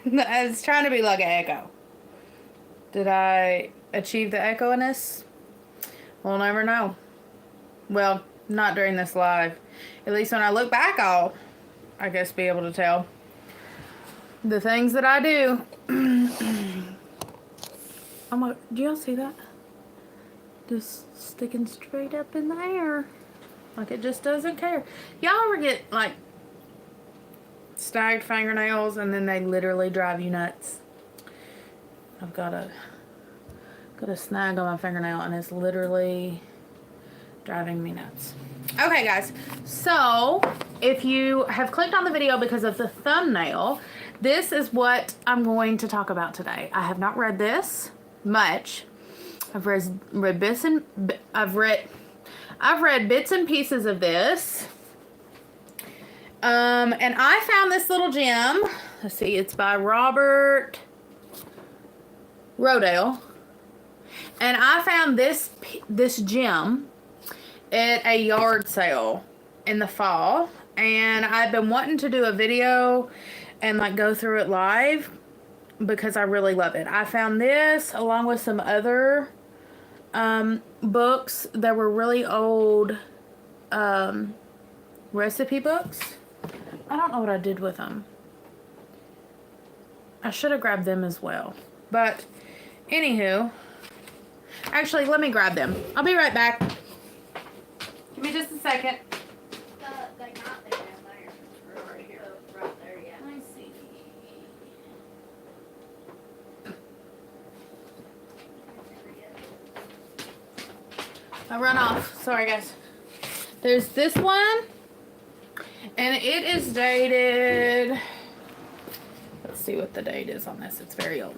It's trying to be like an echo. Did I achieve the echoiness? We'll never know. Well, not during this live. At least when I look back, I'll, I guess, be able to tell the things that I do. Oh my, do y'all see that? Just sticking straight up in the air. Like it just doesn't care. Y'all ever get like snagged fingernails and then they literally drive you nuts? I've got a snag on my fingernail and it's literally driving me nuts. Okay guys, so if you have clicked on the video because of the thumbnail, this is what I'm going to talk about today. I have not read this much. I've read bits and pieces of this. And I found this little gem. Let's see, it's by Robert Rodale. And I found this gem at a yard sale in the fall. And I've been wanting to do a video and like go through it live because I really love it. I found this along with some other books that were really old recipe books. I don't know what I did with them. I should have grabbed them as well. But anywho, actually let me grab them. I'll be right back. Give me just a second. They're not there down there. Right here. Right there, yeah. Let me see. I run off. Sorry guys. There's this one. And it is dated. Let's see what the date is on this. It's very old.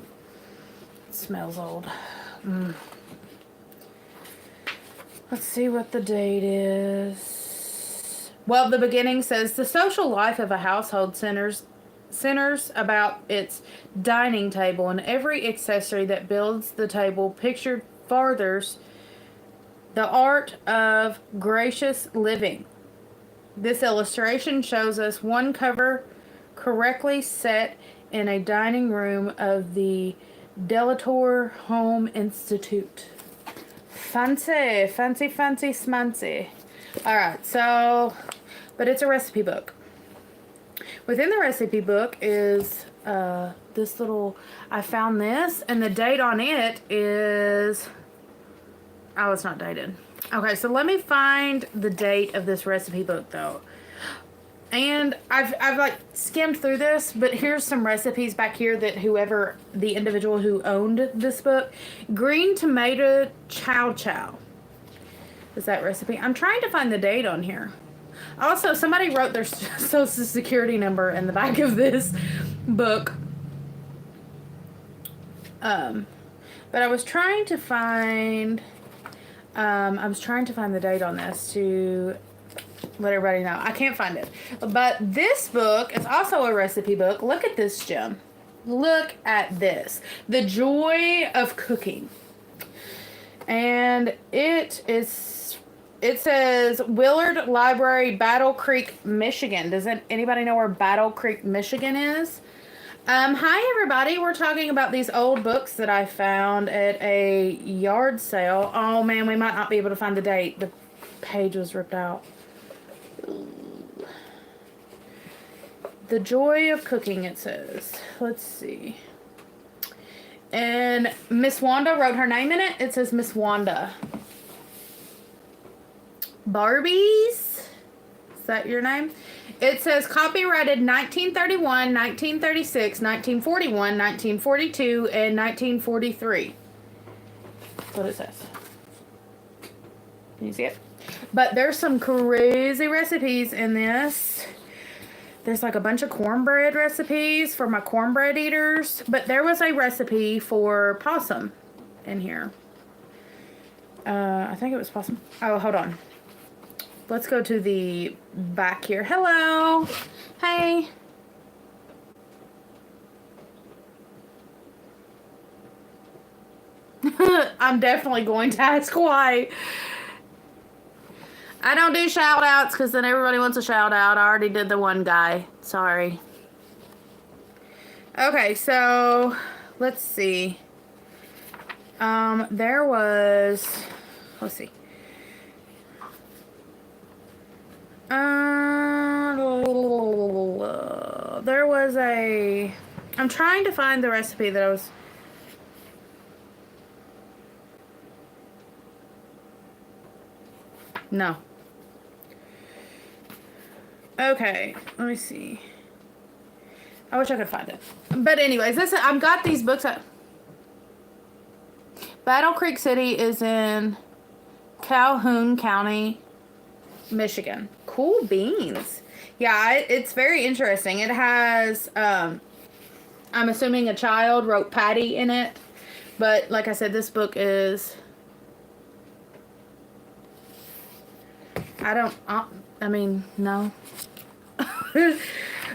It smells old. Let's see what the date is. Well, the beginning says the social life of a household centers about its dining table and every accessory that builds the table. Pictured farthers the art of gracious living. This illustration shows us one cover correctly set in a dining room of the Dietary Home Institute. Fancy, fancy, fancy, smancy. Alright, so, but it's a recipe book. Within the recipe book is this little, I found this, and the date on it is, oh, it's not dated. Okay, so let me find the date of this recipe book though. And I've like skimmed through this, but here's some recipes back here that whoever, the individual who owned this book, green tomato chow chow. Is that recipe? I'm trying to find the date on here. Also, somebody wrote their social security number in the back of this book. But I was trying to find the date on this to let everybody know. I can't find it. But this book is also a recipe book. Look at this gem. Look at this. The Joy of Cooking. And it says Willard Library, Battle Creek, Michigan. Does anybody know where Battle Creek, Michigan is? Hi everybody. We're talking about these old books that I found at a yard sale. Oh man, we might not be able to find the date. The page was ripped out. The Joy of Cooking, it says. Let's see. And Miss Wanda wrote her name in it. It says Miss Wanda. Barbies? Is that your name? It says copyrighted 1931, 1936, 1941, 1942, and 1943. That's what it says. Can you see it? But there's some crazy recipes in this. There's like a bunch of cornbread recipes for my cornbread eaters. But there was a recipe for possum in here. I think it was possum. Oh, hold on. Let's go to the back here. Hello. Hey. I'm definitely going to ask why. I don't do shout outs because then everybody wants a shout out. I already did the one guy. Sorry. Okay, so let's see. There was, let's see. There was a, I'm trying to find the recipe that I was, no. Okay, let me see. I wish I could find it. But anyways, this, I've got these books at, Battle Creek City is in Calhoun County, Michigan. Cool beans. Yeah, it's very interesting. It has, I'm assuming a child wrote Patty in it. But like I said, this book is, I mean, no.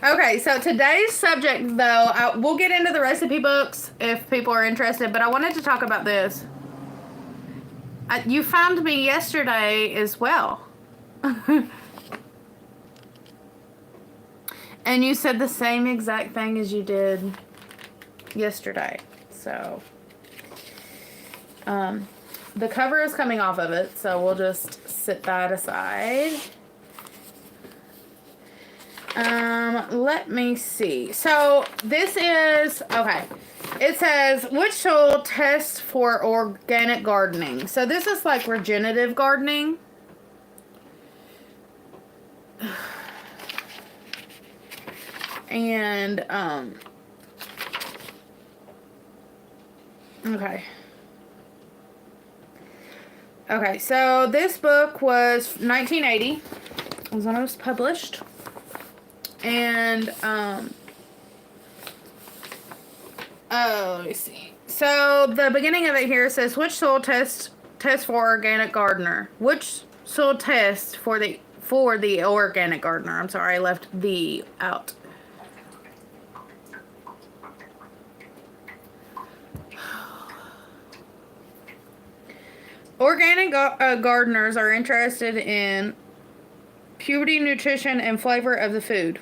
Okay, so today's subject, though, we'll get into the recipe books if people are interested, but I wanted to talk about this. You found me yesterday as well. And you said the same exact thing as you did yesterday. So, the cover is coming off of it, so we'll just set that aside. Let me see. So, this is, okay. It says, which tool test for organic gardening? So, this is like regenerative gardening. And, okay. Okay, so this book was 1980. It was when it was published. And, let me see. So, the beginning of it here says, which soil test for organic gardener? Which soil test for the organic gardener? I'm sorry, I left the out. Organic gardeners are interested in purity, nutrition, and flavor of the food.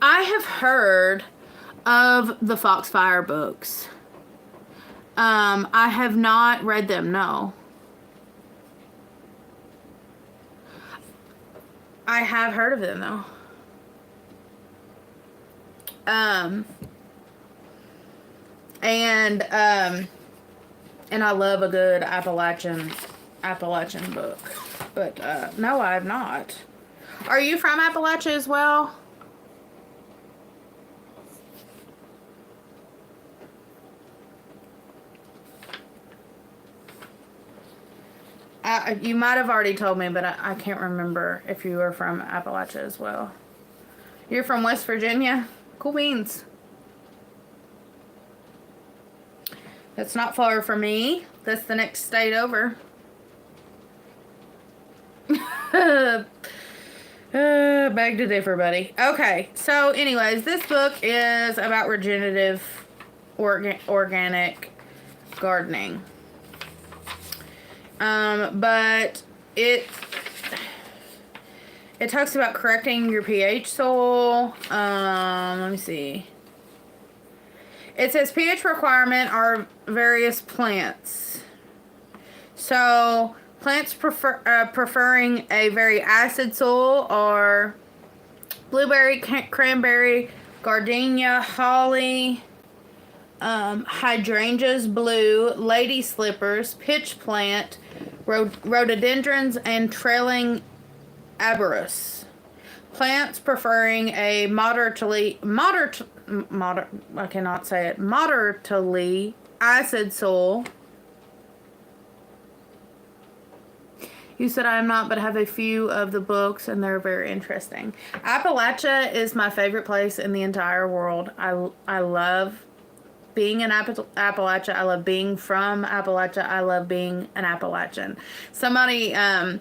I have heard of the Foxfire books. I have not read them, no. I have heard of them, though. And I love a good Appalachian book. But, no, I have not. Are you from Appalachia as well? You might have already told me, but I can't remember if you were from Appalachia as well. You're from West Virginia? Cool beans. That's not far from me. That's the next state over. Beg to differ, buddy. Okay, so anyways, this book is about regenerative organic gardening. But it talks about correcting your pH soil. Let me see. It says pH requirement are various plants. So plants preferring a very acid soil are blueberry, cranberry, gardenia, holly, hydrangeas, blue, lady slippers, pitch plant, rhododendrons, and trailing arbutus. Plants preferring a moderately acid soil. You said I am not, but have a few of the books, and they're very interesting. Appalachia is my favorite place in the entire world. I love being in Appalachia. I love being from Appalachia. I love being an Appalachian. Somebody, a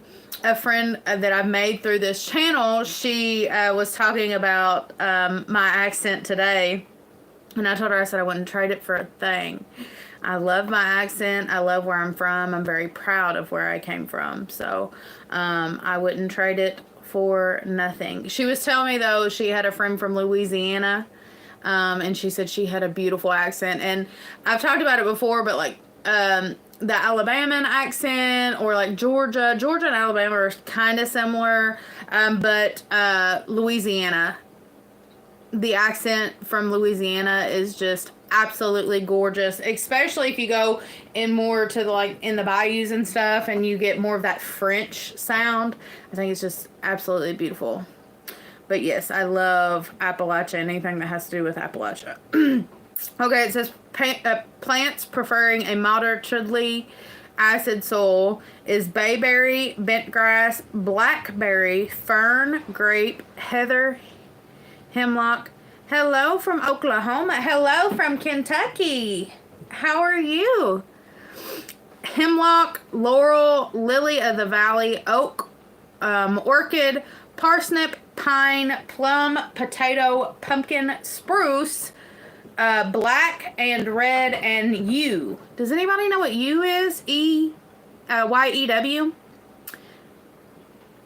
friend that I've made through this channel, she was talking about my accent today. And I told her, I said I wouldn't trade it for a thing. I love my accent. I love where I'm from. I'm very proud of where I came from. So I wouldn't trade it for nothing. She was telling me, though, she had a friend from Louisiana. And she said she had a beautiful accent. And I've talked about it before, but like the Alabama accent or like Georgia and Alabama are kind of similar. But Louisiana, the accent from Louisiana is just absolutely gorgeous, especially if you go in more to the, like in the bayous and stuff, and you get more of that French sound. I think it's just absolutely beautiful. But yes, I love Appalachia, anything that has to do with Appalachia. Okay, it says plants preferring a moderately acid soil is bayberry, bentgrass, blackberry, fern, grape, heather, hemlock. Hello from Oklahoma. Hello from Kentucky. How are you? Hemlock, laurel, lily of the valley, oak, orchid, parsnip, pine, plum, potato, pumpkin, spruce, black and red, and yew. Does anybody know what yew is? Y-E-W?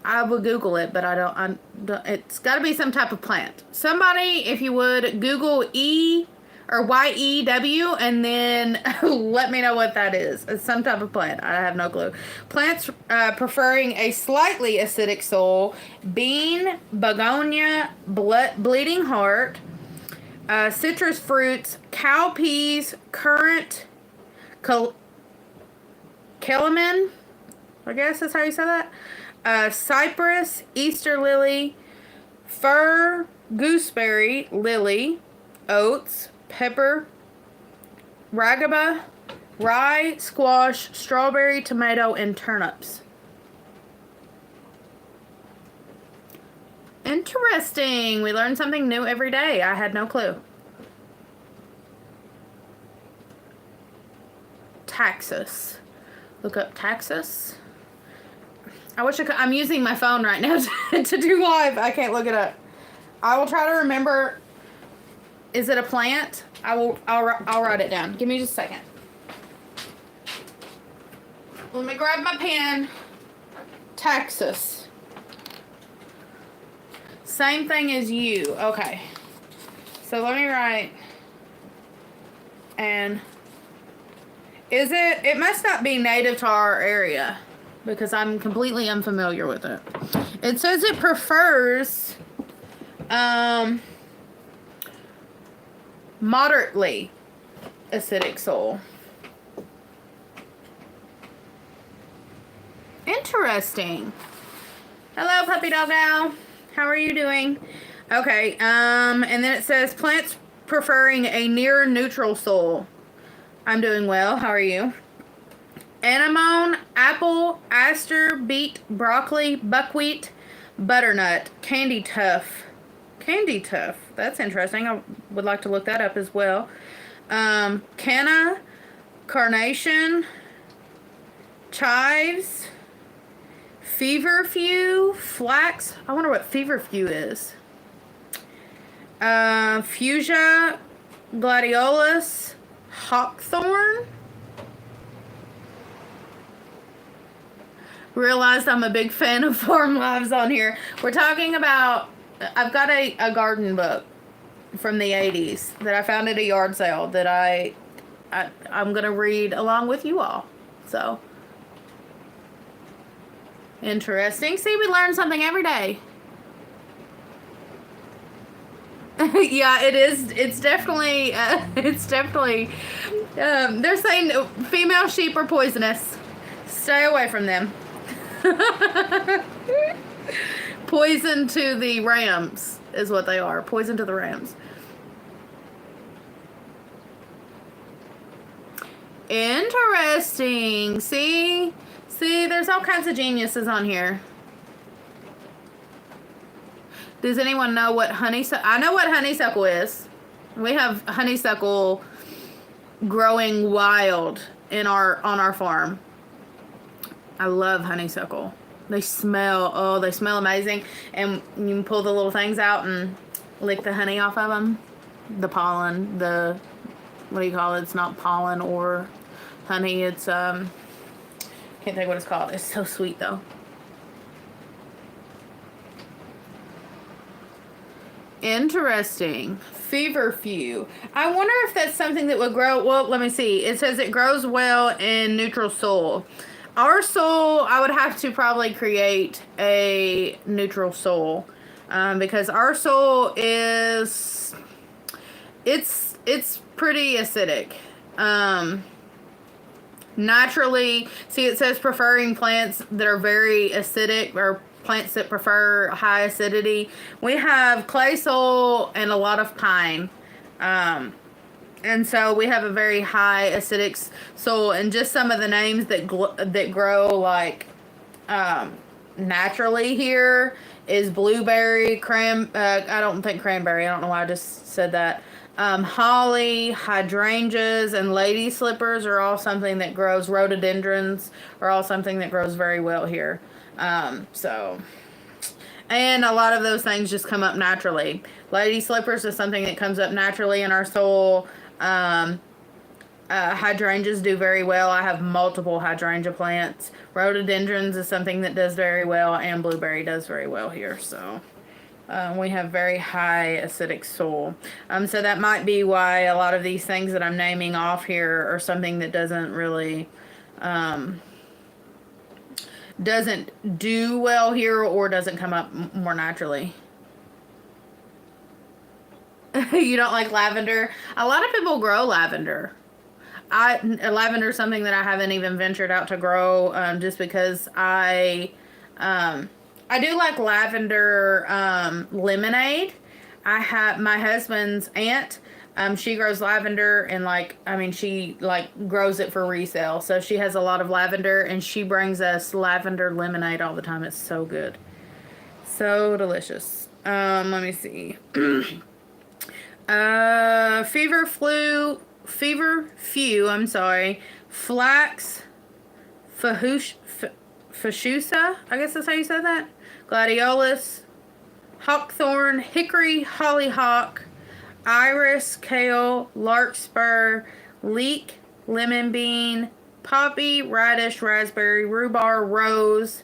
I will Google it, but I don't it's got to be some type of plant. Somebody, if you would, Google E or Y-E-W, and then let me know what that is. It's some type of plant. I have no clue. Plants preferring a slightly acidic soil: bean, begonia, bleeding heart, citrus fruits, cowpeas, currant, calamin. I guess that's how you say that. Cypress, Easter lily, fir, gooseberry, lily, oats, pepper, ragaba, rye, squash, strawberry, tomato, and turnips. Interesting. We learn something new every day. I had no clue. Taxus. Look up Taxus. I wish I could. I'm using my phone right now to do live. I can't look it up. I will try to remember. Is it a plant? I'll write it down. Give me just a second. Let me grab my pen. Taxus. Same thing as you. Okay. So let me write. And is it? It must not be native to our area, because I'm completely unfamiliar with it. It says it prefers moderately acidic soil. Interesting. Hello, puppy dog owl. How are you doing? Okay, and then it says plants preferring a near neutral soil. I'm doing well. How are you? Anemone, apple, aster, beet, broccoli, buckwheat, butternut, candy tuft. Candy tuft. That's interesting. I would like to look that up as well. Canna, carnation, chives, feverfew, flax. I wonder what feverfew is. Fuchsia, gladiolus, hawthorn. Realized I'm a big fan of Farm Lives on here. We're talking about, I've got a garden book from the 80s that I found at a yard sale that I'm going to read along with you all. So, interesting. See, we learn something every day. Yeah, it is. It's definitely, they're saying female sheep are poisonous. Stay away from them. Poison to the rams is what they are. Poison to the rams. Interesting. See, there's all kinds of geniuses on here. Does anyone know what honeysuckle? I know what honeysuckle is. We have honeysuckle growing wild on our farm. I love honeysuckle. They smell amazing. And you can pull the little things out and lick the honey off of them. The pollen, the what do you call it? It's not pollen or honey. It's, can't think what it's called. It's so sweet though. Interesting. Feverfew. I wonder if that's something that would grow. Well, let me see. It says it grows well in neutral soil. Our soil, I would have to probably create a neutral soil, because our soil is, it's pretty acidic. Naturally, see, it says preferring plants that are very acidic, or plants that prefer high acidity. We have clay soil and a lot of pine. And so we have a very high acidic soil, and just some of the names that grow like naturally here is blueberry, I don't think cranberry. I don't know why I just said that. Holly, hydrangeas, and lady slippers are all something that grows. Rhododendrons are all something that grows very well here. So, and a lot of those things just come up naturally. Lady slippers is something that comes up naturally in our soil. Hydrangeas do very well. I have multiple hydrangea plants. Rhododendrons is something that does very well, and blueberry does very well here. So, we have very high acidic soil. So that might be why a lot of these things that I'm naming off here are something that doesn't really, doesn't do well here, or doesn't come up more naturally. You don't like lavender? A lot of people grow lavender. Lavender is something that I haven't even ventured out to grow, just because I do like lavender lemonade. I have my husband's aunt. She grows lavender, and she grows it for resale. So she has a lot of lavender, and she brings us lavender lemonade all the time. It's so good. So delicious. Let me see. Feverfew, I'm sorry. Flax, fasciusa, I guess that's how you said that. Gladiolus, hawthorn, hickory, hollyhock, iris, kale, larkspur, leek, lemon bean, poppy, radish, raspberry, rhubarb, rose,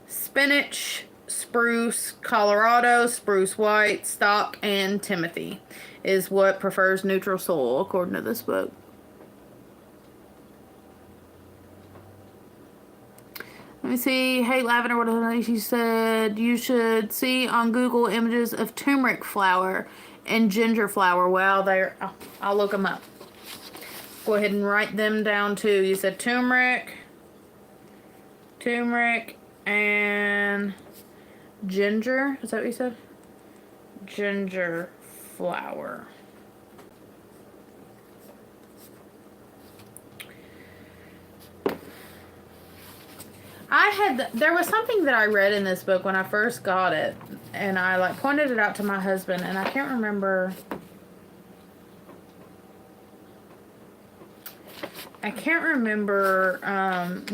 spinach, spruce, Colorado, spruce white, stock, and Timothy is what prefers neutral soil, according to this book. Let me see. Hey, lavender, what she said? You should see on Google images of turmeric flower and ginger flower. Wow, I'll look them up. Go ahead and write them down too. You said turmeric, and ginger. Is that what you said? Ginger flower. There was something that I read in this book when I first got it, and I pointed it out to my husband, and I can't remember.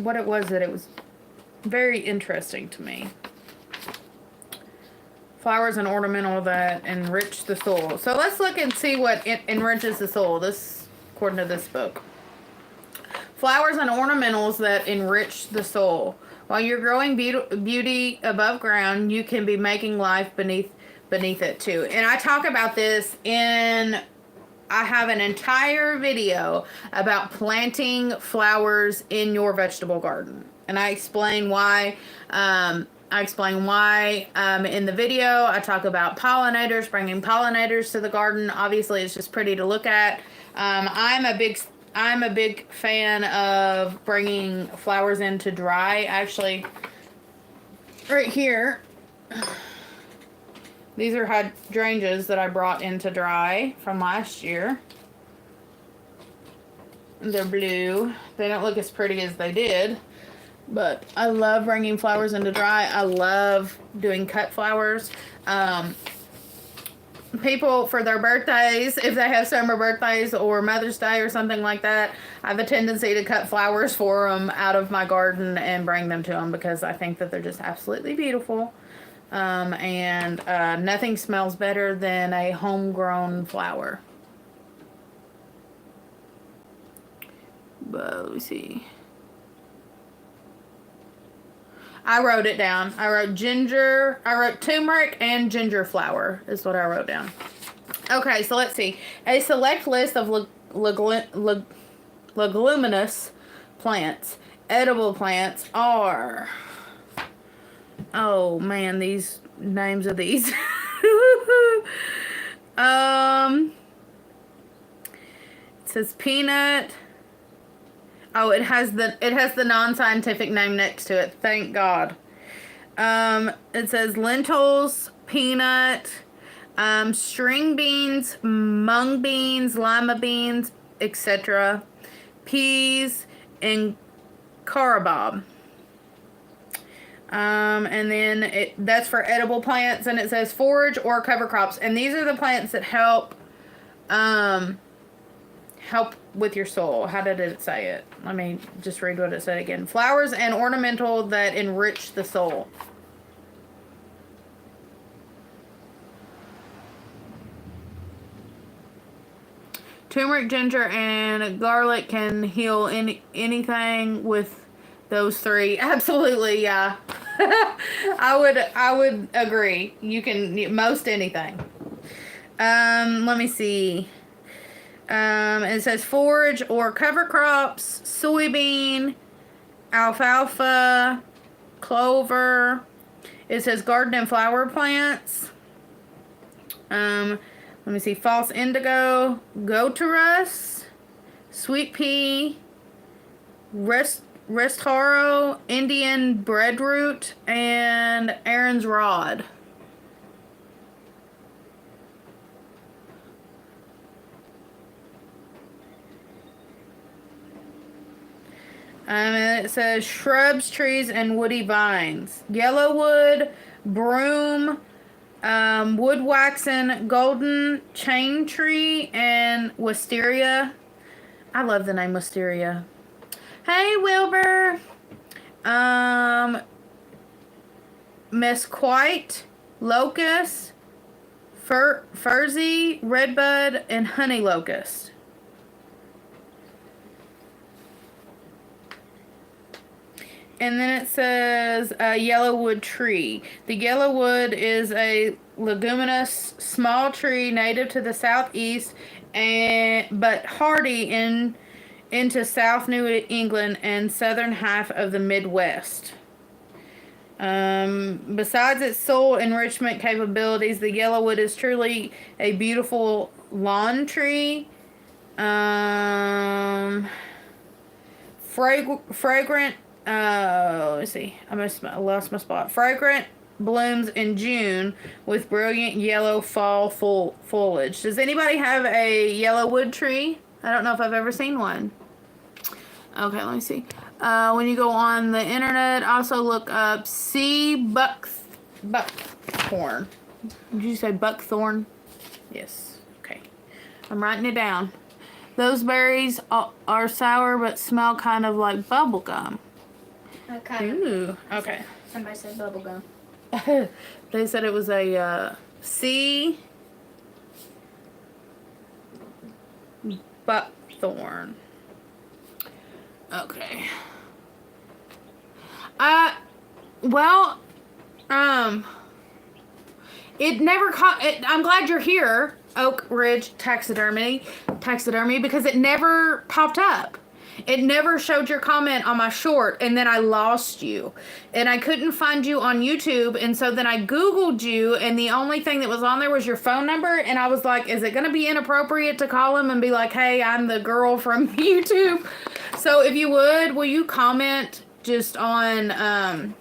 What it was that it was very interesting to me. Flowers and ornamental that enrich the soil. So let's look and see what enriches the soil. This, according to this book. Flowers and ornamentals that enrich the soil. While you're growing beauty above ground, you can be making life beneath it too. And I talk about this I have an entire video about planting flowers in your vegetable garden. And I explain why. In the video. I talk about pollinators, bringing pollinators to the garden. Obviously, it's just pretty to look at. I'm a big fan of bringing flowers in to dry. Actually, right here, these are hydrangeas that I brought in to dry from last year. They're blue. They don't look as pretty as they did. But I love bringing flowers in to dry. I love doing cut flowers. People, for their birthdays, if they have summer birthdays or Mother's Day or something like that, I have a tendency to cut flowers for them out of my garden and bring them to them because I think that they're just absolutely beautiful. And nothing smells better than a homegrown flower. let me see. I wrote it down. I wrote turmeric and ginger flower is what I wrote down. Okay, so let's see. A select list of leguminous plants. Edible plants are... Oh, man, these names of these. It says peanut. Oh, it has the non-scientific name next to it. Thank God. It says lentils, peanut, string beans, mung beans, lima beans, etc., peas, and carabob. And then that's for edible plants, and it says forage or cover crops, and these are the plants that help with your soil. How did it say it? Let me just read what it said again. Flowers and ornamental that enrich the soul. Turmeric, ginger, and garlic can heal anything with those three. Absolutely, yeah. I would agree. You can most anything. Let me see. It says forage or cover crops, soybean, alfalfa, clover. It says garden and flower plants. Let me see. False indigo, gotarus, sweet pea, restaro, Indian breadroot, and Aaron's rod. And it says shrubs, trees, and woody vines. Yellowwood, broom, wood waxen, golden chain tree, and wisteria. I love the name wisteria. Hey, Wilbur. Mesquite, locust, furzy, redbud, and honey locust. And then it says yellowwood tree. The yellowwood is a leguminous small tree native to the southeast, but hardy into South New England and southern half of the Midwest. Besides its soil enrichment capabilities, the yellowwood is truly a beautiful lawn tree. Fragrant. Let's see. I lost my spot. Fragrant blooms in June with brilliant yellow fall foliage. Does anybody have a yellowwood tree? I don't know if I've ever seen one. Okay, let me see. When you go on the internet, also look up buckthorn. Did you say buckthorn? Yes. Okay. I'm writing it down. Those berries are sour but smell kind of like bubble gum. Okay. Ooh. Okay. Somebody said bubble gum. They said it was a sea buckthorn. Okay. Well, it never caught. I'm glad you're here, Oak Ridge Taxidermy, because it never popped up. It never showed your comment on my short, and then I lost you. And I couldn't find you on YouTube, and so then I Googled you, and the only thing that was on there was your phone number, and I was like, is it going to be inappropriate to call him and be like, hey, I'm the girl from YouTube? So if you would, will you comment just on...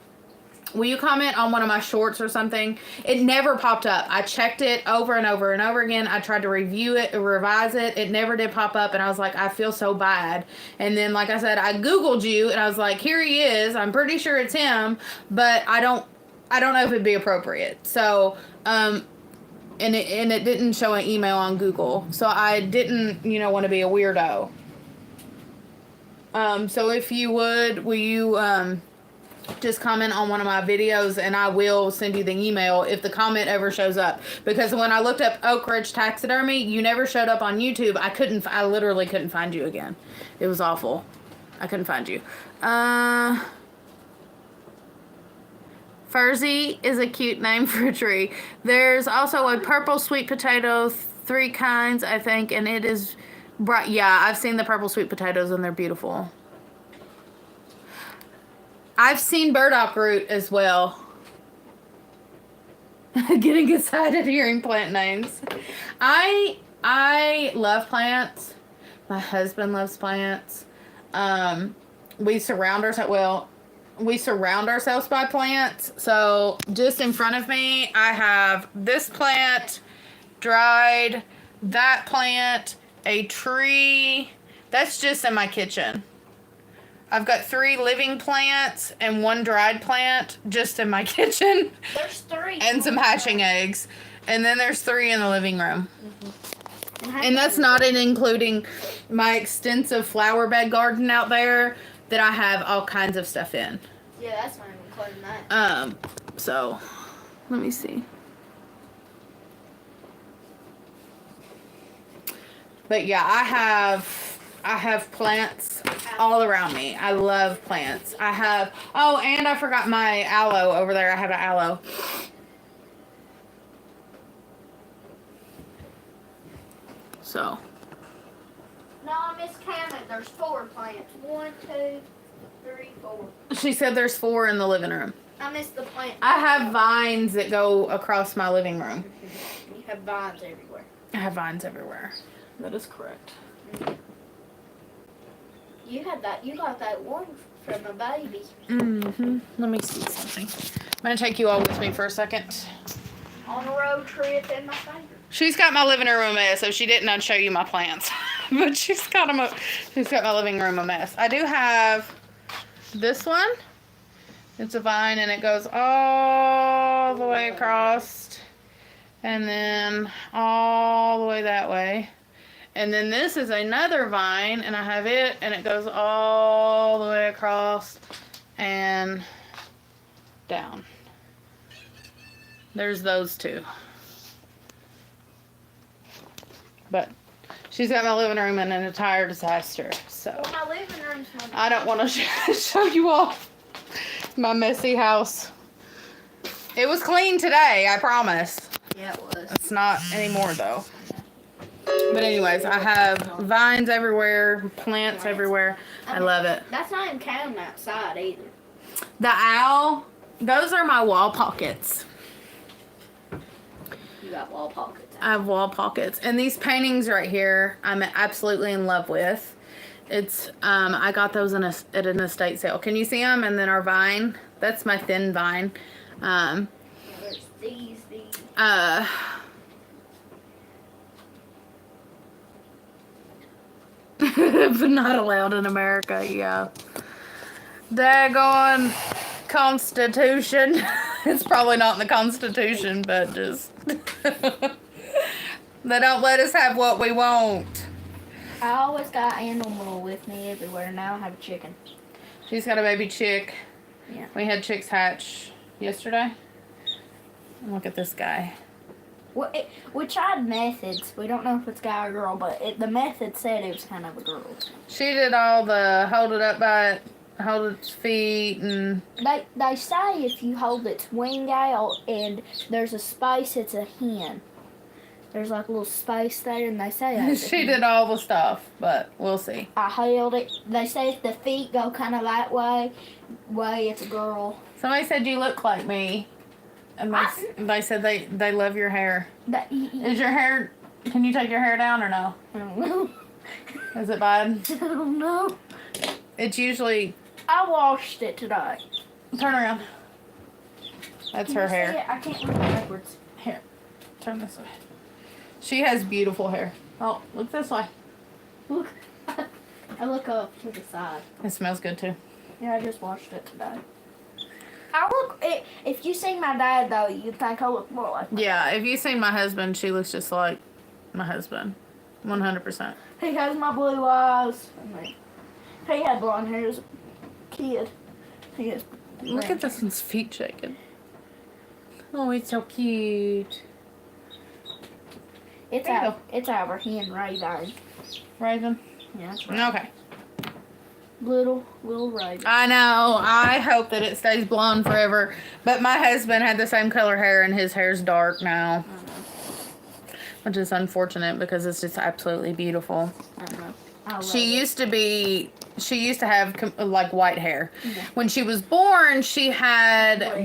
Will you comment on one of my shorts or something? It never popped up. I checked it over and over and over again. I tried to review it, revise it. It never did pop up, and I was like, I feel so bad. And then, like I said, I Googled you, and I was like, here he is. I'm pretty sure it's him, but I don't know if it'd be appropriate. So, and it didn't show an email on Google, so I didn't, want to be a weirdo. So if you would, will you just comment on one of my videos and I will send you the email if the comment ever shows up. Because when I looked up Oak Ridge Taxidermy, you never showed up on YouTube. I literally couldn't find you again. It was awful. I couldn't find you. Furzy is a cute name for a tree. There's also a purple sweet potato, 3 kinds, I think, and it is bright. Yeah, I've seen the purple sweet potatoes and they're beautiful. I've seen burdock root as well. Getting excited hearing plant names. I love plants. My husband loves plants. We surround ourselves by plants. So just in front of me, I have this plant dried, that plant, a tree. That's just in my kitchen. I've got 3 living plants and 1 dried plant just in my kitchen. There's 3. And some hatching eggs. And then there's 3 in the living room. Mm-hmm. And that's not including my extensive flower bed garden out there that I have all kinds of stuff in. Yeah, that's not even including that. So, let me see. But yeah, I have plants all around me. I love plants. And I forgot my aloe over there. I have an aloe. So. No, I miscounted. There's 4 plants. 1, 2, 3, 4. She said there's 4 in the living room. I missed the plant. I have vines that go across my living room. You have vines everywhere. I have vines everywhere. That is correct. You got that one from a baby. Mm-hmm. Let me see something. I'm going to take you all with me for a second. On a road trip in my finger. She's got my living room a mess, so she didn't show you my plants. But she's got my living room a mess. I do have this one. It's a vine, and it goes all the way across. And then all the way that way. And then this is another vine, and I have it, and it goes all the way across and down. There's those 2. But she's got my living room in an entire disaster, so. Well, my living room's I don't want to show you off my messy house. It was clean today, I promise. Yeah, it was. It's not anymore, though. But anyways, I have vines everywhere, plants everywhere. I love it. That's not even counting outside either. The owl, those are my wall pockets. You got wall pockets. I have wall pockets. And these paintings right here, I'm absolutely in love with. It's, I got those at an estate sale. Can you see them? And then our vine, that's my thin vine. There's these. But not allowed in America, yeah. Daggone Constitution. It's probably not in the Constitution, but just... They don't let us have what we want. I always got animal with me everywhere. Now I have a chicken. She's got a baby chick. Yeah. We had chicks hatch yesterday. And look at this guy. Well, we tried methods. We don't know if it's guy or girl, but the method said it was kind of a girl. She did all the hold its feet and... They say if you hold its wing out and there's a space, it's a hen. There's like a little space there, and they say she did all the stuff, but we'll see. I held it. They say if the feet go kind of that way, it's a girl. Somebody said you look like me. And they said they love your hair. Is your hair... Can you take your hair down or no? I don't know. Is it bad? I don't know. It's usually... I washed it today. Turn around. That's her hair. See it? I can't look backwards. Here. Turn this way. She has beautiful hair. Oh, look this way. Look. I look up to the side. It smells good too. Yeah, I just washed it today. If you see my dad though, you'd think I look more like my dad. If you see my husband, she looks just like my husband. 100%. He has my blue eyes. He had blonde hair as a kid. He has Look at this one's feet shaking. Oh, it's so cute. It's our hen Raven. Raven? Yeah, that's right. Okay. Little Raven. I know. I hope that it stays blonde forever. But my husband had the same color hair, and his hair's dark now. I know. Which is unfortunate because it's just absolutely beautiful. I know. She used to have like white hair. Yeah. When she was born, she had,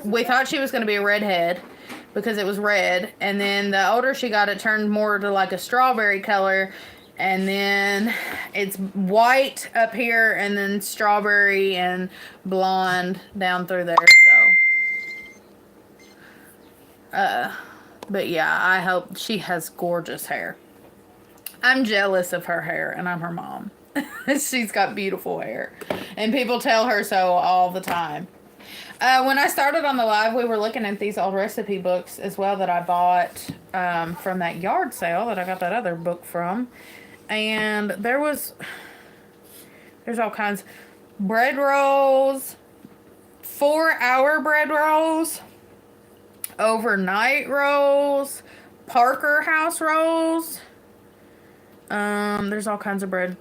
we thought she was going to be a redhead because it was red. And then the older she got, it turned more to like a strawberry color. And then it's white up here and then strawberry and blonde down through there. So, but yeah, I hope she has gorgeous hair. I'm jealous of her hair, and I'm her mom. She's got beautiful hair. And people tell her so all the time. When I started on the live, we were looking at these old recipe books as well that I bought from that yard sale that I got that other book from. And there's all kinds. Bread rolls, 4-hour bread rolls, overnight rolls, Parker House rolls. There's all kinds of bread.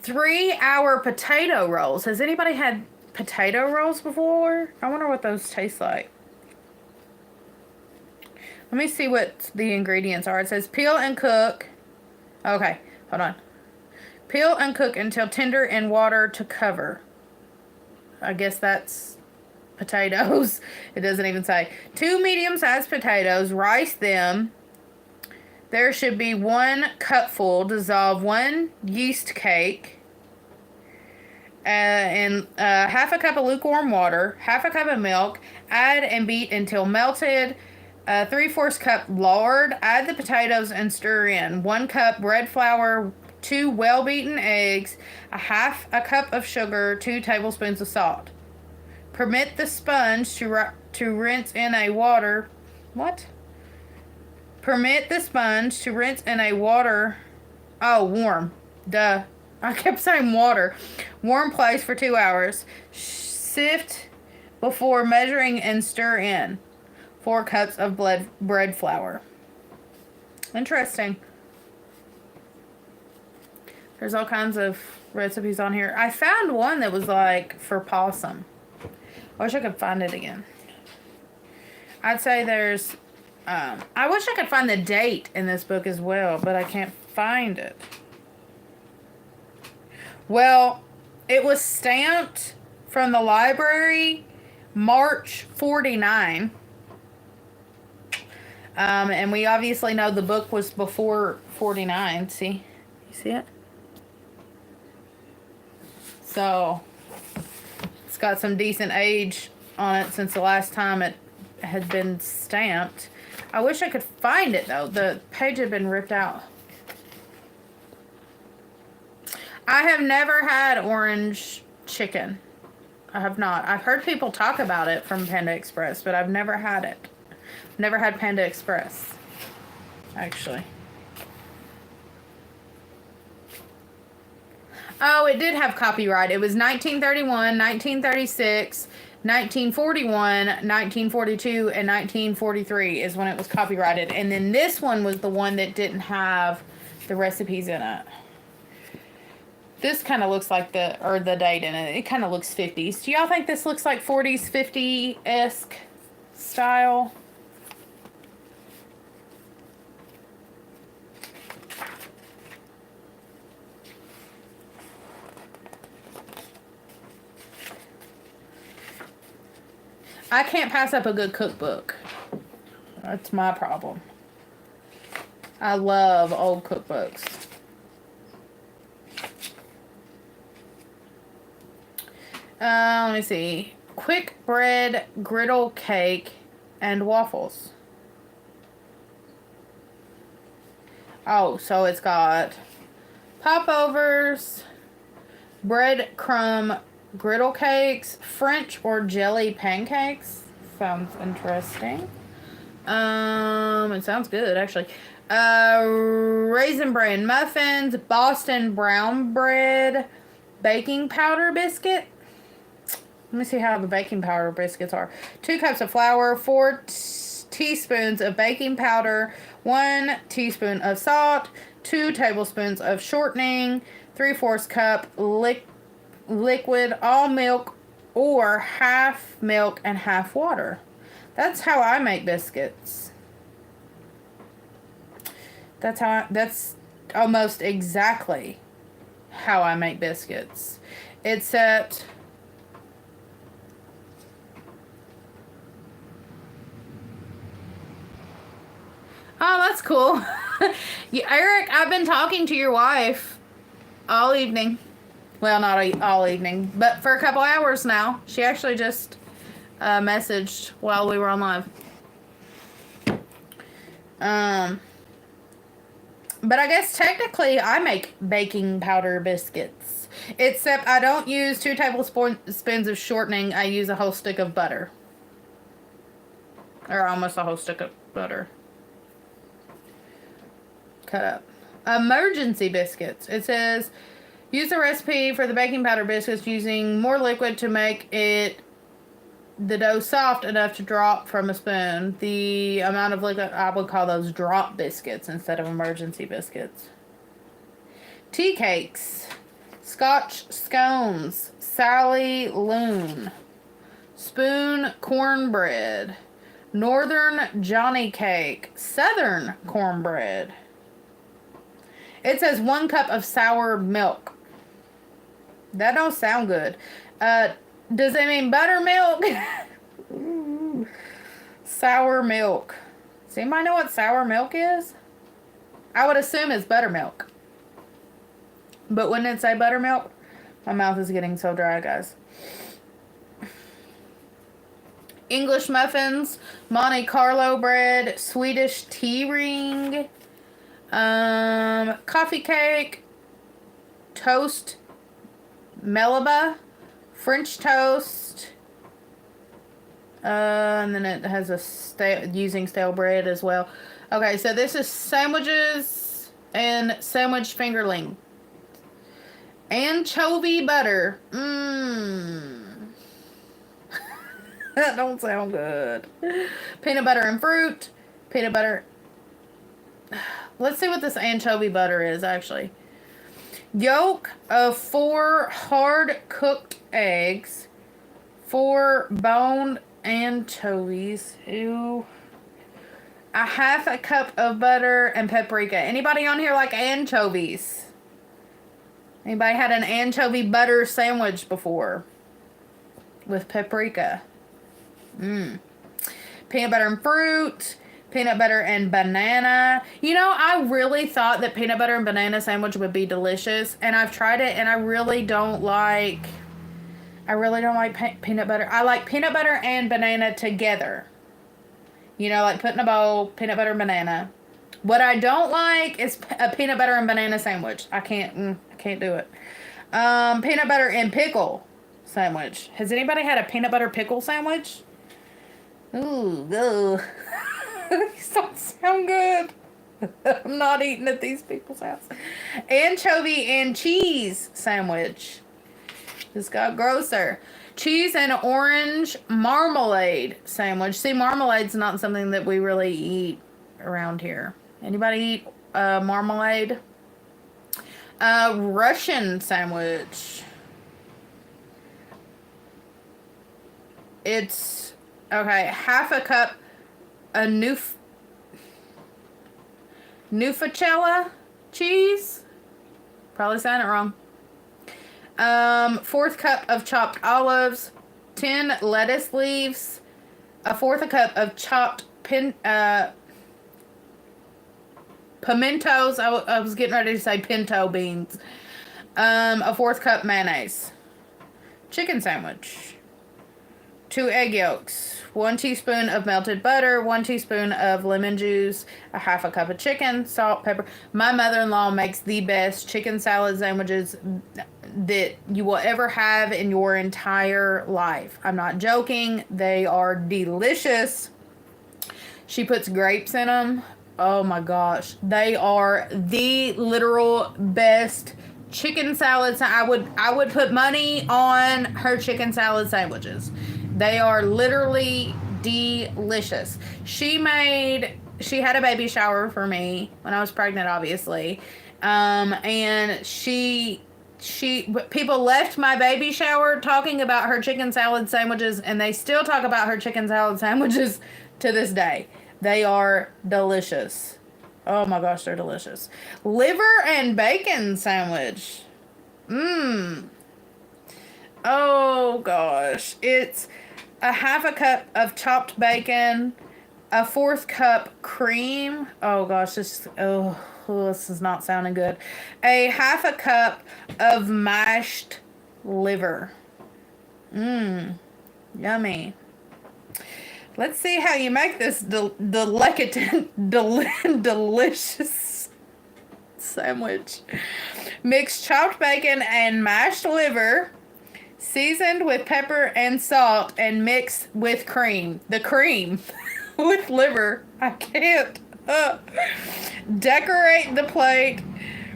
3-hour potato rolls. Has anybody had potato rolls before? I wonder what those taste like. Let me see what the ingredients are. It says peel and cook. Okay, hold on. Peel and cook until tender in water to cover. I guess that's potatoes. It doesn't even say. 2 medium-sized potatoes. Rice them. There should be 1 cupful. Dissolve 1 yeast cake. And half a cup of lukewarm water. Half a cup of milk. Add and beat until melted. 3/4 cup lard. Add the potatoes and stir in. 1 cup bread flour. 2 well-beaten eggs. Half a cup of sugar. 2 tablespoons of salt. Permit the sponge to rinse in a water. What? Permit the sponge to rinse in a water. Oh, warm. Duh. I kept saying water. Warm place for 2 hours. Sift before measuring and stir in 4 cups of bread flour. Interesting. There's all kinds of recipes on here. I found one that was like for possum. I wish I could find it again. I'd say there's... I wish I could find the date in this book as well, but I can't find it. Well, it was stamped from the library March 49. And we obviously know the book was before 49. See? You see it? So, it's got some decent age on it since the last time it had been stamped. I wish I could find it, though. The page had been ripped out. I have never had orange chicken. I have not. I've heard people talk about it from Panda Express, but I've never had it. Never had Panda Express, actually. Oh, it did have copyright. It was 1931, 1936, 1941, 1942, and 1943 is when it was copyrighted. And then this one was the one that didn't have the recipes in it. This kind of looks like the date in it. It kind of looks 50s. Do y'all think this looks like 40s, 50-esque style? I can't pass up a good cookbook. That's my problem. I love old cookbooks. Let me see. Quick bread, griddle cake, and waffles. Oh, so it's got popovers, breadcrumb griddle cakes, French or jelly pancakes. Sounds interesting. It sounds good, actually. Raisin bran muffins, Boston brown bread, baking powder biscuit. Let me see how the baking powder biscuits are. 2 cups of flour, 4 teaspoons of baking powder, 1 teaspoon of salt, 2 tablespoons of shortening, 3/4 cup liquid all milk or half milk and half water. That's how I make biscuits. That's almost exactly how I make biscuits. Except oh, that's cool. Eric, I've been talking to your wife all evening. Well, not all evening, but for a couple hours now. She actually just messaged while we were on live. But I guess technically I make baking powder biscuits. Except I don't use 2 tablespoons of shortening. I use a whole stick of butter. Or almost a whole stick of butter. Cut up. Emergency biscuits. It says, use the recipe for the baking powder biscuits using more liquid to make the dough soft enough to drop from a spoon. The amount of liquid, I would call those drop biscuits instead of emergency biscuits. Tea cakes. Scotch scones. Sally Loon. Spoon cornbread. Northern Johnny cake. Southern cornbread. It says 1 cup of sour milk. That don't sound good. Does it mean buttermilk? Ooh, sour milk. Does anybody know what sour milk is? I would assume it's buttermilk. But wouldn't it say buttermilk? My mouth is getting so dry, guys. English muffins, Monte Carlo bread, Swedish tea ring, coffee cake, toast, Melba, French toast, and then it has using stale bread as well. Okay, so this is sandwiches and sandwich fingerling. Anchovy butter. That don't sound good. Peanut butter and fruit. Peanut butter. Let's see what this anchovy butter is, actually. Yolk of 4 hard cooked eggs. 4 boned anchovies. Ew. A half a cup of butter and paprika. Anybody on here like anchovies? Anybody had an anchovy butter sandwich before? With paprika. Peanut butter and fruit. Peanut butter and banana. You know, I really thought that peanut butter and banana sandwich would be delicious. And I've tried it and I really don't like peanut butter. I like peanut butter and banana together. You know, like put in a bowl, peanut butter and banana. What I don't like is a peanut butter and banana sandwich. I can't do it. Peanut butter and pickle sandwich. Has anybody had a peanut butter pickle sandwich? Ooh, ugh. These don't sound good. I'm not eating at these people's house. Anchovy and cheese sandwich. This got grosser. Cheese and orange marmalade sandwich. See, marmalade's not something that we really eat around here. Anybody eat marmalade? Russian sandwich. It's, okay, half a cup of Nufocella cheese. Probably saying it wrong. 1/4 cup of chopped olives. 10 lettuce leaves. 1/4 cup of chopped pimentos. I was getting ready to say pinto beans. 1/4 cup mayonnaise. Chicken sandwich. 2 egg yolks. 1 teaspoon of melted butter. 1 teaspoon of lemon juice. A half a cup of chicken. Salt, pepper. My mother-in-law makes the best chicken salad sandwiches that you will ever have in your entire life. I'm not joking. They are delicious. She puts grapes in them. Oh my gosh. They are the literal best chicken salads. I would put money on her chicken salad sandwiches. They are literally delicious. She had a baby shower for me when I was pregnant, obviously. And people left my baby shower talking about her chicken salad sandwiches, and they still talk about her chicken salad sandwiches to this day. They are delicious. Oh my gosh, they're delicious. Liver and bacon sandwich. Oh gosh. It's a half a cup of chopped bacon, a 4th cup cream. Oh gosh, this is not sounding good. A half a cup of mashed liver. Yummy. Let's see how you make this delicious sandwich. Mix chopped bacon and mashed liver, seasoned with pepper and salt, and mix with cream. The cream with liver. I can't. Decorate the plate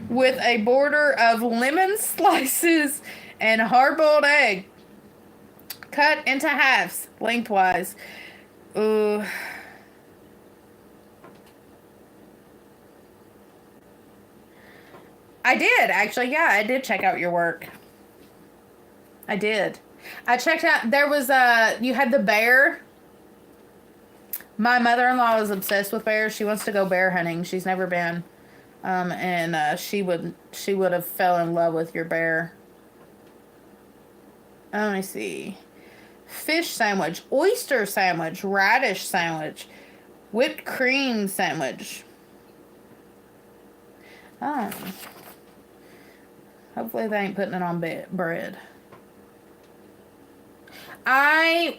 with a border of lemon slices and hard-boiled egg. Cut into halves lengthwise. Ooh. I did, actually. Yeah, I did check out your work. I did. I checked out, there was you had the bear. My mother-in-law is obsessed with bears. She wants to go bear hunting. She's never been. And she would have fell in love with your bear. Let me see. Fish sandwich, oyster sandwich, radish sandwich, whipped cream sandwich. Oh. Hopefully they ain't putting it on bread. I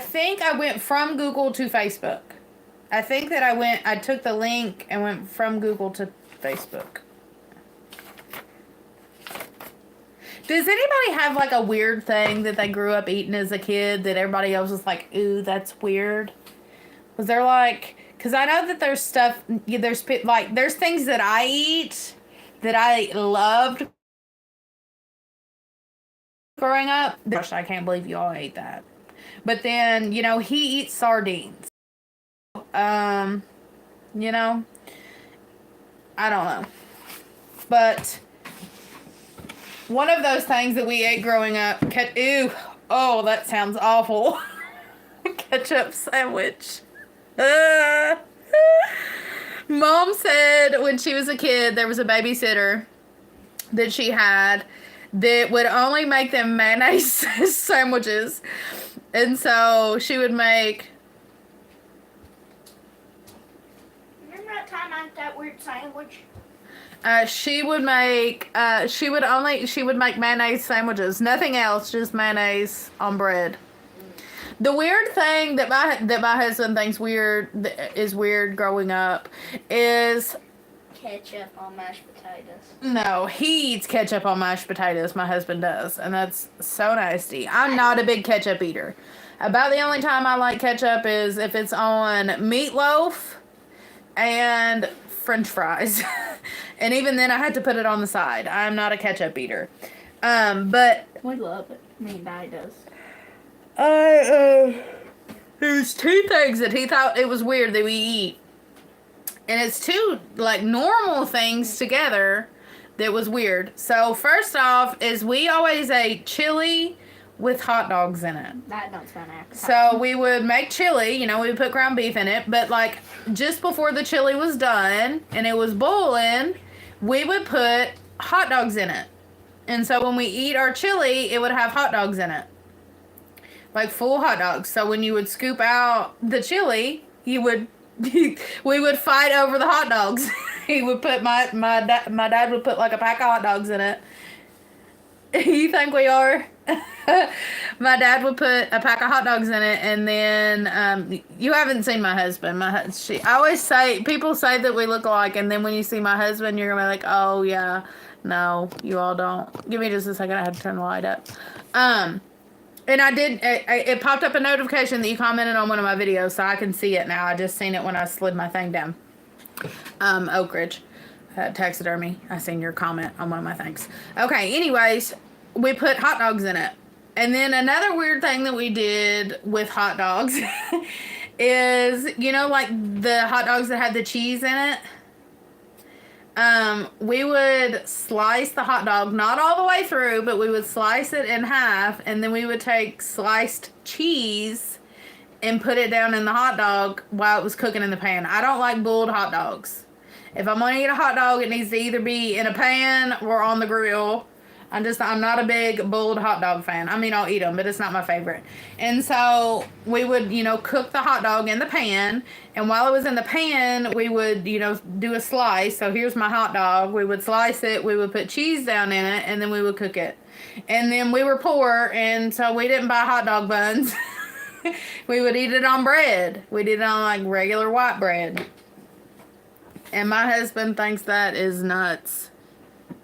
think I went from Google to Facebook. I think that I took the link and went from Google to Facebook. Does anybody have like a weird thing that they grew up eating as a kid that everybody else was like, ooh, that's weird? Was there like, because I know that there's stuff, there's things that I eat that I loved growing up. Gosh, I can't believe you all ate that. But then, he eats sardines. I don't know. But one of those things that we ate growing up, that sounds awful. Ketchup sandwich. Mom said when she was a kid, there was a babysitter that she had that would only make them mayonnaise sandwiches. And so she would make... Remember that time I ate that weird sandwich? She would make mayonnaise sandwiches. Nothing else, just mayonnaise on bread. The weird thing that my husband thinks is weird growing up is ketchup on mashed potatoes. No, he eats ketchup on mashed potatoes. My husband does, and that's so nasty. I'm not a big ketchup eater. About the only time I like ketchup is if it's on meatloaf and French fries. And even then I had to put it on the side. I'm not a ketchup eater. But we love it. I mean, Daddy does. There's 2 things that he thought it was weird that we eat. And it's 2 like normal things together that was weird. So first off is we always ate chili with hot dogs in it. That don't sound appetizing. So we would make chili, we would put ground beef in it, but like just before the chili was done and it was boiling, we would put hot dogs in it. And so when we eat our chili, it would have hot dogs in it. Like full hot dogs. So when you would scoop out the chili, we would fight over the hot dogs. He would put my dad would put like a pack of hot dogs in it. You think we are? My dad would put a pack of hot dogs in it, and then you haven't seen my husband. I always say, people say that we look alike, and then when you see my husband, you're gonna be like, oh yeah, no, you all don't. Give me just a second. I had to turn the light up. And I did. It popped up a notification that you commented on one of my videos, so I can see it now. I just seen it when I slid my thing down. Oak Ridge. Taxidermy. I seen your comment on one of my things. Okay, anyways, we put hot dogs in it. And then another weird thing that we did with hot dogs is, you know, like the hot dogs that had the cheese in it? We would slice the hot dog, not all the way through, but we would slice it in half, and then we would take sliced cheese and put it down in the hot dog while it was cooking in the pan. I don't like boiled hot dogs. If I'm going to eat a hot dog, it needs to either be in a pan or on the grill. I'm not a big boiled hot dog fan. I mean, I'll eat them, but it's not my favorite. And so we would, you know, cook the hot dog in the pan. And while it was in the pan, we would, you know, do a slice. So here's my hot dog. We would slice it. We would put cheese down in it. And then we would cook it. And then we were poor. And so we didn't buy hot dog buns. We would eat it on bread. We did it on like regular white bread. And my husband thinks that is nuts.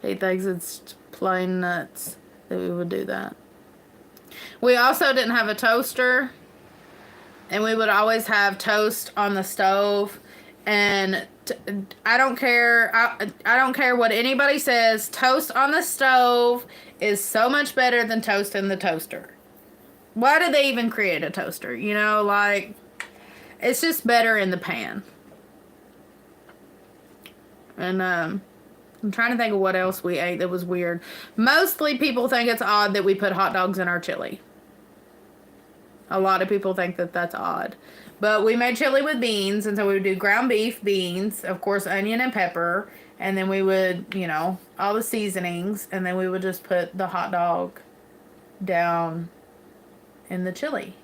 He thinks it's plain nuts that we would do that. We also didn't have a toaster, and we would always have toast on the stove. And I don't care. I don't care what anybody says. Toast on the stove is so much better than toast in the toaster. Why did they even create a toaster? You know, like, it's just better in the pan. And I'm trying to think of what else we ate that was weird. Mostly people think it's odd that we put hot dogs in our chili. A lot of people think that that's odd. But we made chili with beans, and so we would do ground beef, beans, of course, onion and pepper, and then we would, you know, all the seasonings, and then we would just put the hot dog down in the chili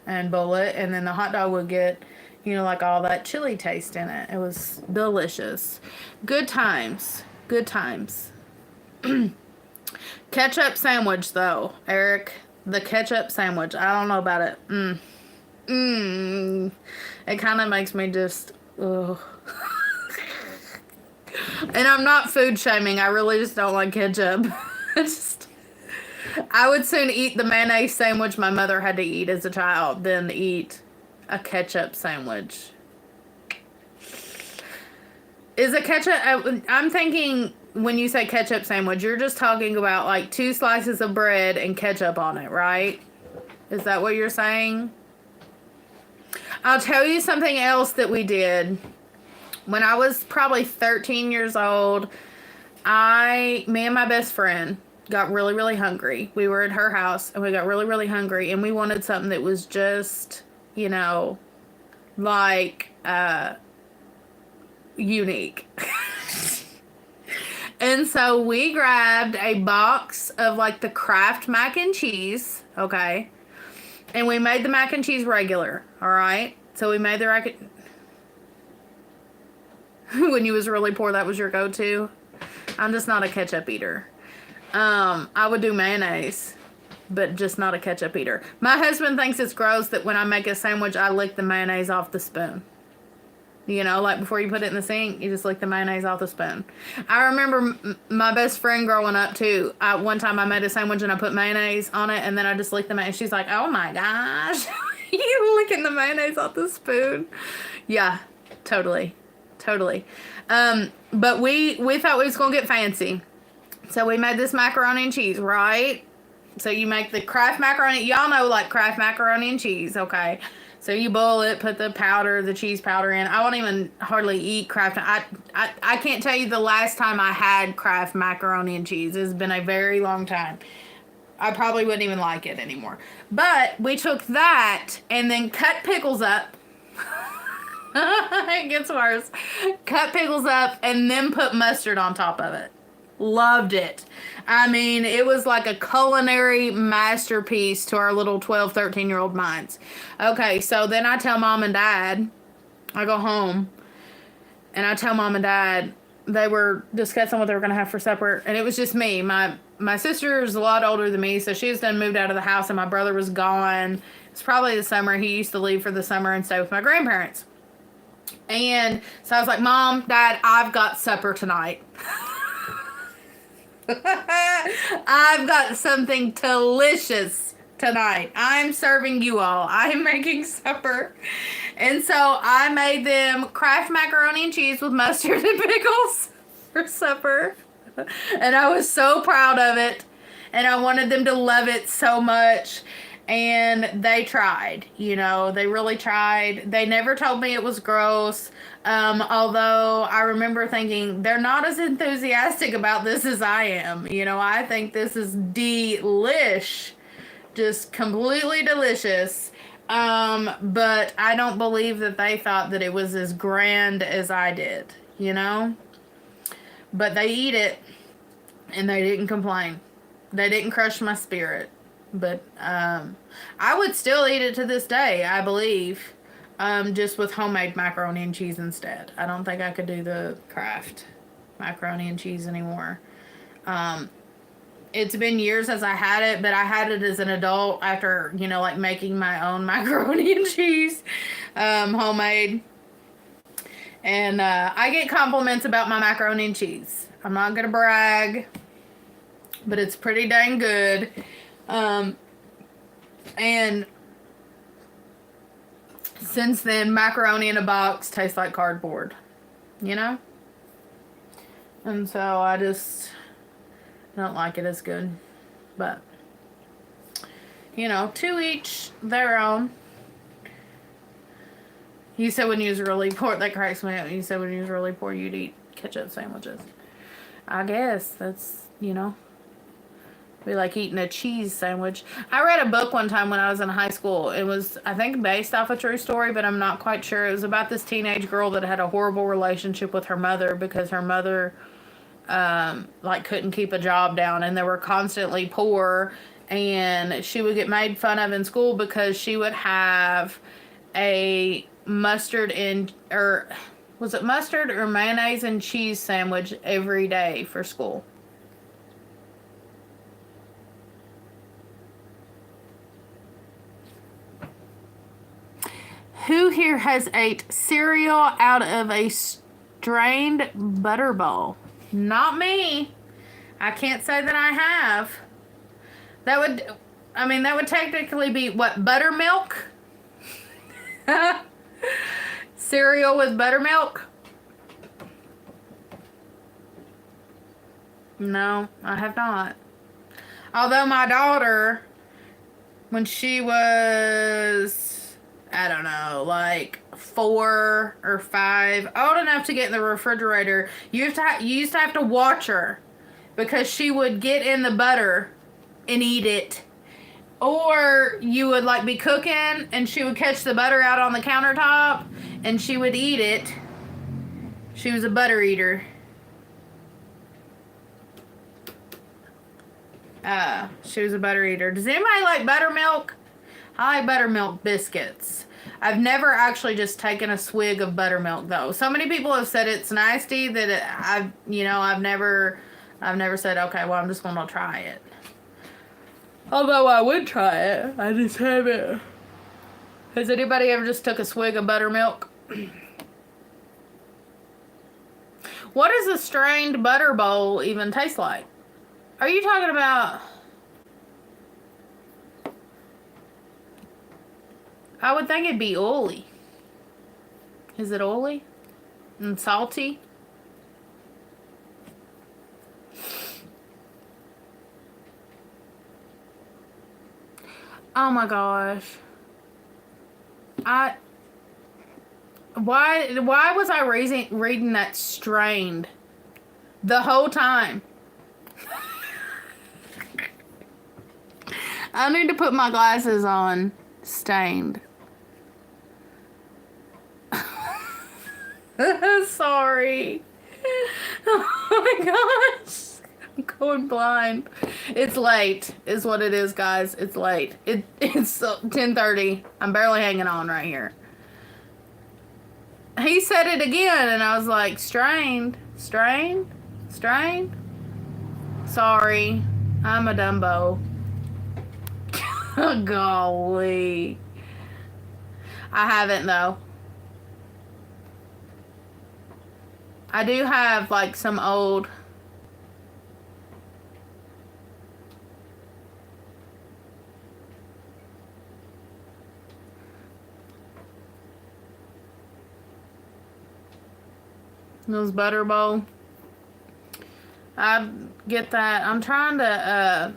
and boil it, and then the hot dog would get, you know, like all that chili taste in it. It was delicious. Good times. Good times. Ketchup sandwich, though, Eric. The ketchup sandwich. I don't know about it. It kind of makes me just, ugh. And I'm not food shaming. I really just don't like ketchup. I would soon eat the mayonnaise sandwich my mother had to eat as a child than eat a ketchup sandwich. Is a ketchup... I'm thinking when you say ketchup sandwich, you're just talking about like 2 slices of bread and ketchup on it, right? Is that what you're saying? I'll tell you something else that we did. When I was probably 13 years old, me and my best friend got really, really hungry. We were at her house, and we got really, really hungry, and we wanted something that was just, you know, like, unique. And so we grabbed a box of, like, the Kraft mac and cheese, okay? And we made the mac and cheese regular, all right? So we made the when you was really poor, that was your go-to? I'm just not a ketchup eater. I would do mayonnaise, but just not a ketchup eater. My husband thinks it's gross that when I make a sandwich, I lick the mayonnaise off the spoon. You know, like before you put it in the sink, you just lick the mayonnaise off the spoon. I remember my best friend growing up, too. One time I made a sandwich and I put mayonnaise on it, and then I just licked the mayonnaise. She's like, oh my gosh, you licking the mayonnaise off the spoon? Yeah, totally. But we thought we was going to get fancy. So we made this macaroni and cheese, right? So you make the Kraft macaroni. Y'all know, like, Kraft macaroni and cheese, okay? So you boil it, put the cheese powder in. I won't even hardly eat Kraft. I can't tell you the last time I had Kraft macaroni and cheese. It's been a very long time. I probably wouldn't even like it anymore. But we took that and then cut pickles up. It gets worse. Cut pickles up and then put mustard on top of it. Loved it. I mean, it was like a culinary masterpiece to our little 12, 13-year-old minds. Okay, so then I tell Mom and Dad, I go home, and I tell Mom and Dad, they were discussing what they were going to have for supper, and it was just me. My sister is a lot older than me, so she was done moved out of the house, and my brother was gone. It's probably the summer. He used to leave for the summer and stay with my grandparents. And so I was like, Mom, Dad, I've got supper tonight. I've got something delicious tonight. I'm serving you all. I'm making supper. And so I made them Kraft macaroni and cheese with mustard and pickles. for supper. And I was so proud of it. And I wanted them to love it so much. And they tried, they really tried. They never told me it was gross. Although I remember thinking they're not as enthusiastic about this as I am. I think this is delish. Just completely delicious. But I don't believe that they thought that it was as grand as I did, But they eat it, and they didn't complain. They didn't crush my spirit. But I would still eat it to this day, I believe, just with homemade macaroni and cheese instead. I don't think I could do the Kraft macaroni and cheese anymore. It's been years since I had it, but I had it as an adult after, like making my own macaroni and cheese, homemade. And I get compliments about my macaroni and cheese. I'm not going to brag, but it's pretty dang good. And since then, macaroni in a box tastes like cardboard, And so I just don't like it as good. But, to each their own. You said when you was really poor, that cracks me up. You said when you was really poor, you'd eat ketchup sandwiches. I guess that's, be like eating a cheese sandwich. I read a book one time when I was in high school. It was, I think, based off a true story, but I'm not quite sure. It was about this teenage girl that had a horrible relationship with her mother because her mother, couldn't keep a job down, and they were constantly poor, and she would get made fun of in school because she would have a mustard or mayonnaise and cheese sandwich every day for school. Who here has ate cereal out of a strained butter bowl? Not me. I can't say that I have. That would technically be what, buttermilk? Cereal with buttermilk? No, I have not. Although my daughter, when she was, I don't know, like 4 or 5, old enough to get in the refrigerator, you used to have to watch her because she would get in the butter and eat it. Or you would be cooking and she would catch the butter out on the countertop and she would eat it. She was a butter eater. She was a butter eater. Does anybody like buttermilk? I like buttermilk biscuits. I've never actually just taken a swig of buttermilk though. So many people have said it's nasty that I've never said, okay, well, I'm just going to try it. Although I would try it. I just haven't. Has anybody ever just took a swig of buttermilk? What does a strained butter bowl even taste like? Are you talking about... I would think it'd be oily. Is it oily? And salty? Oh my gosh. Why was I reading that strained the whole time? I need to put my glasses on. Stained. Sorry. Oh my gosh. I'm going blind. It's late, is what it is, guys. It's late. It's 10:30. I'm barely hanging on right here. He said it again, and I was like, strained. Strained? Strained? Sorry. I'm a Dumbo. Golly. I haven't, though. I do have, some old... Those butter bowl. I get that. I'm trying to,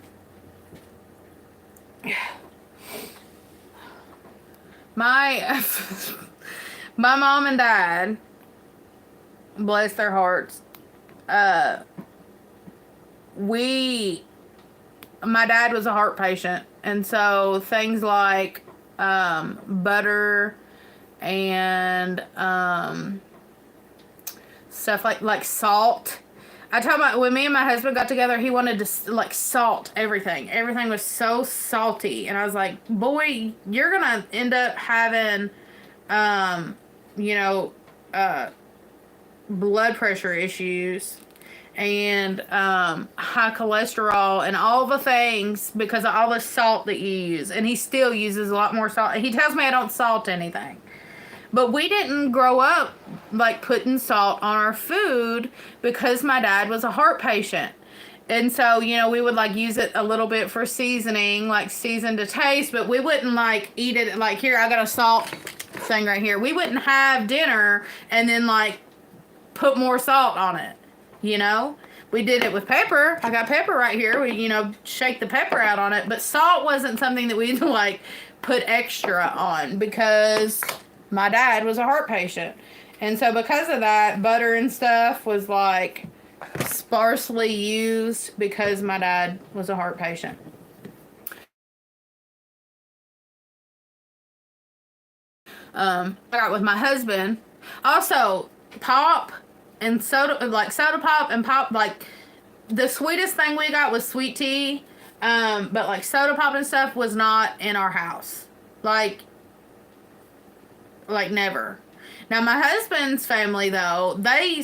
my, my mom and dad, bless their hearts, uh, my dad was a heart patient. And so things like, butter and, stuff like salt. I told when me and my husband got together, he wanted to like salt everything. Everything was so salty, and I was like, "Boy, you're gonna end up having, you know, blood pressure issues and high cholesterol and all the things because of all the salt that you use." And he still uses a lot more salt. He tells me I don't salt anything. But we didn't grow up like putting salt on our food because my dad was a heart patient. And so, we would like use it a little bit for seasoning, like season to taste, but we wouldn't like eat it like, here, I got a salt thing right here. We wouldn't have dinner and then like put more salt on it, We did it with pepper. I got pepper right here. We, shake the pepper out on it. But salt wasn't something that we like put extra on because my dad was a heart patient. And so because of that, butter and stuff was like sparsely used because my dad was a heart patient. I got with my husband. Also, pop and soda, like soda pop and pop, like the sweetest thing we got was sweet tea. But like soda pop and stuff was not in our house. Like never. Now my husband's family though, they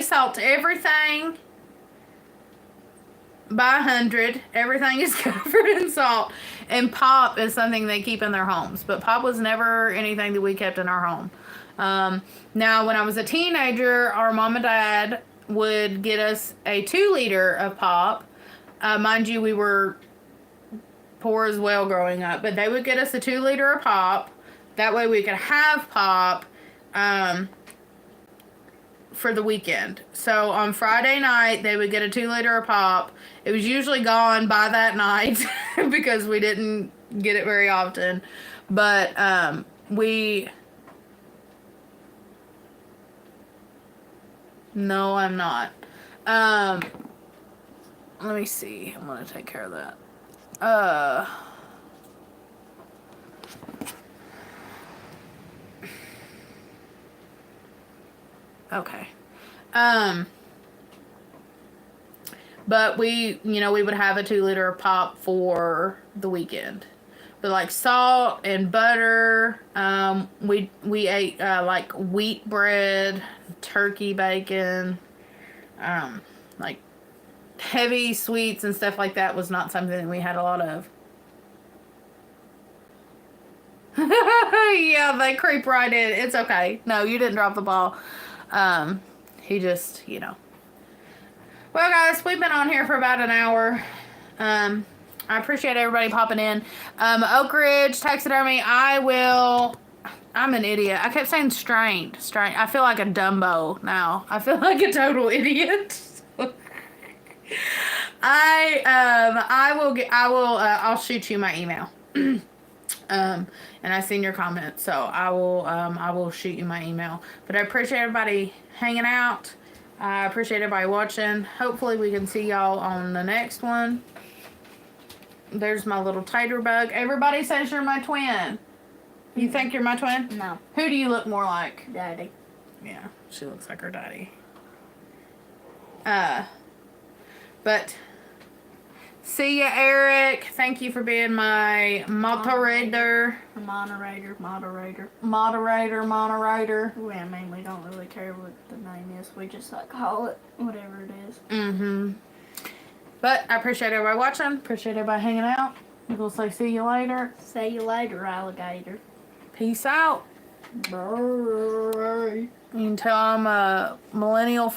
salt everything by 100. Everything is covered in salt, and pop is something they keep in their homes. But pop was never anything that we kept in our home. Now when I was a teenager, our mom and dad would get us a 2-liter of pop. Mind you, we were poor as well growing up, but they would get us a 2-liter of pop. That way we could have pop for the weekend. So on Friday night, they would get a 2-liter of pop. It was usually gone by that night because we didn't get it very often. But No, I'm not. Let me see. I'm going to take care of that. Okay. But we would have a 2-liter of pop for the weekend. But like salt and butter, we ate like wheat bread, turkey bacon, like heavy sweets and stuff like that was not something that we had a lot of. Yeah, they creep right in. It's okay. No, you didn't drop the ball. He just, Well, guys, we've been on here for about an hour. I appreciate everybody popping in. Oak Ridge Taxidermy, I'm an idiot. I kept saying strained. I feel like a Dumbo now. I feel like a total idiot. I'll shoot you my email. And I seen your comment, so I will shoot you my email. But I appreciate everybody hanging out. I appreciate everybody watching. Hopefully we can see y'all on the next one. There's my little tater bug. Everybody says you're my twin. You think you're my twin? No. Who do you look more like? Daddy. Yeah, she looks like her daddy. But see ya, Eric. Thank you for being my moderator. Moderator. Well, I mean, we don't really care what the name is. We just like call it whatever it is. Mm-hmm. But I appreciate everybody watching. Appreciate everybody hanging out. We'll say see you later. See you later, alligator. Peace out. Bye. You can tell I'm a millennial